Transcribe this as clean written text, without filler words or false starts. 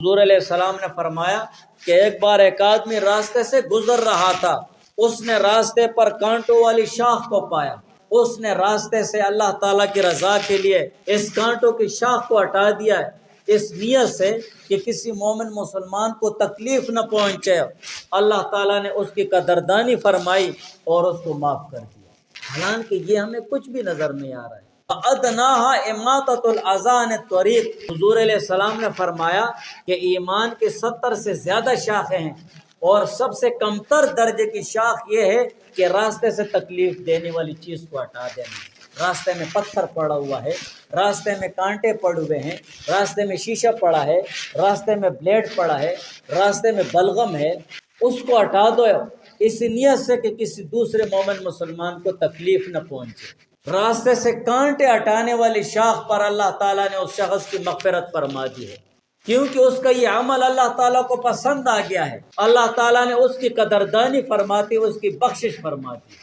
حضور علیہ السلام نے فرمایا کہ ایک بار ایک آدمی راستے سے گزر رہا تھا، اس نے راستے پر کانٹوں والی شاخ کو پایا، اس نے راستے سے اللہ تعالیٰ کی رضا کے لیے اس کانٹوں کی شاخ کو ہٹا دیا ہے، اس نیت سے کہ کسی مومن مسلمان کو تکلیف نہ پہنچے۔ اللہ تعالیٰ نے اس کی قدردانی فرمائی اور اس کو معاف کر دیا، حالانکہ یہ ہمیں کچھ بھی نظر نہیں آ رہا ہے۔ ادناها اماطۃ الاذى عن الطریق، حضور علیہ السلام نے فرمایا کہ ایمان کی 70 سے زیادہ شاخیں ہیں، اور سب سے کمتر درجے کی شاخ یہ ہے کہ راستے سے تکلیف دینے والی چیز کو ہٹا دینا۔ راستے میں پتھر پڑا ہوا ہے، راستے میں کانٹے پڑے ہوئے ہیں، راستے میں شیشہ پڑا ہے، راستے میں بلیڈ پڑا ہے، راستے میں بلغم ہے، اس کو ہٹا دو اس نیت سے کہ کسی دوسرے مومن مسلمان کو تکلیف نہ پہنچے۔ راستے سے کانٹے ہٹانے والی شاخ پر اللہ تعالیٰ نے اس شخص کی مغفرت فرما دی ہے، کیونکہ اس کا یہ عمل اللہ تعالیٰ کو پسند آ گیا ہے۔ اللہ تعالیٰ نے اس کی قدردانی فرماتی، اس کی بخشش فرماتی۔